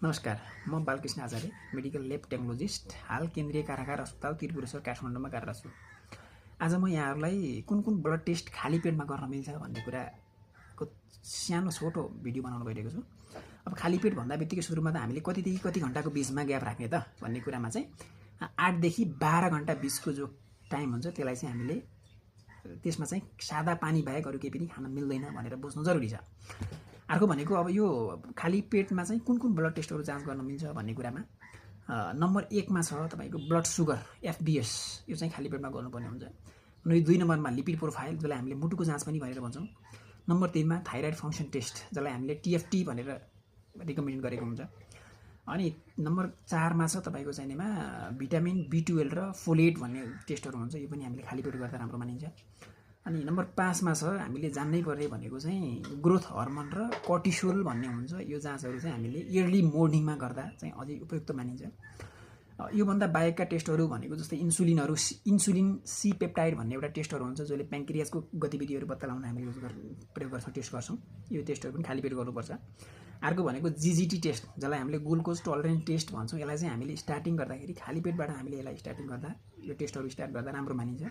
नमस्कार, म बालकृष्ण आचार्य, medical lab technologist, हाल केन्द्रीय कारागार अस्पताल त्रिपुरेश्वर काठमाडौँमा कार्यरत छु। आज म यहाँहरूलाई कुन कुन ब्लड टेस्ट खाली पेटमा गर्न मिल्छ भन्ने कुराको सानो छोटो भिडियो बनाउन गइरहेको छु। अब खाली पेट भन्दा बित्तिकै सुरुमा त हामीले कतिदेखि कति घन्टाको बिचमा ग्याप राख्ने त भन्ने कुरामा चाहिँ 8 देखि 12 घन्टा बिचको जो टाइम हुन्छ त्यसलाई चाहिँ हामीले त्यसमा चाहिँ सादा पानी बाहेक अरू केही पनि खान मिल्दैन भनेर बुझ्नु जरुरी छ। अर्को भनेको अब यो खाली पेटमा चाहिँ कुन कुन ब्लड टेस्टहरू जाँच गर्न मिल्छ भन्ने कुरामा नम्बर 1 मा छ तपाईको ब्लड सुगर एफबीएस, यो चाहिँ खाली पेटमा गर्नुपर्ने हुन्छ। 2 नम्बरमा लिपिड प्रोफाइल जसलाई हामीले मुटुको जाँच पनि भनेर भन्छौँ। नम्बर 3 मा थाइरोइड फङ्क्सन टेस्ट जसलाई हामीले टीएफटी भनेर रिकमेन्ड गरेको हुन्छ। अनि नम्बर 4 मा छ तपाईको चाहिनेमा भिटामिन B12 र फोलेट भन्ने टेस्टहरू हुन्छ, यो पनि हामीले खाली पेट गर्दा राम्रो मानिन्छ। अनि नम्बर 5 मा छ हामीले जान्नै पर्ने भनेको चाहिँ ग्रोथ हर्मोन र कर्टिसोल भन्ने हुन्छ, यो जाँचहरू चाहिँ हामीले इयरली मर्निङमा गर्दा चाहिँ अझै उपयुक्त मानिन्छ। योभन्दा बाहेकका टेस्टहरू भनेको जस्तै इन्सुलिन सी पेप्टाइड भन्ने एउटा टेस्टहरू हुन्छ जसले प्याङ्क्रियासको गतिविधिहरू पत्ता लगाउन हामीले प्रयोग गर्छौँ, टेस्ट गर्छौँ। यो टेस्टहरू पनि खाली पेट गर्नुपर्छ। अर्को भनेको जीजीटी टेस्ट जसलाई हामीले ग्लुकोज टलरेन्स टेस्ट भन्छौँ, यसलाई चाहिँ हामीले स्टार्टिङ गर्दाखेरि खाली पेटबाट हामीले यसलाई स्टार्टिङ गर्दा यो टेस्टहरू स्टार्ट गर्दा राम्रो मानिन्छ।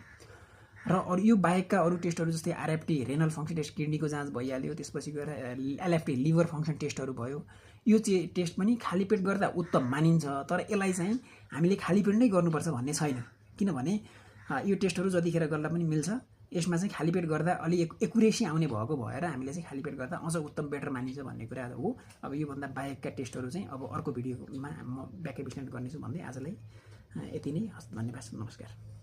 र अरू यो बाहेकका अरू टेस्टहरू जस्तै आरएफटी रेनल फङ्क्सन टेस्ट, किडनीको जाँच भइहाल्यो, त्यसपछि गएर एलएफटी लिभर फङ्क्सन टेस्टहरू भयो। यो चाहिँ टेस्ट पनि खाली पेट गर्दा उत्तम मानिन्छ, तर यसलाई चाहिँ हामीले खाली पेट नै गर्नुपर्छ भन्ने छैन, किनभने यो टेस्टहरू जतिखेर गर्दा पनि मिल्छ। यसमा चाहिँ खाली पेट गर्दा अलि एकुरेसी आउने भएको भएर हामीले चाहिँ खाली पेट गर्दा अझ उत्तम बेटर मानिन्छ भन्ने कुरा हो। अब योभन्दा बाहेकका टेस्टहरू चाहिँ अब अर्को भिडियोमा म व्याख्या विश्लेषण गर्नेछु भन्दै आजलाई यति नै। धन्यवाद, नमस्कार।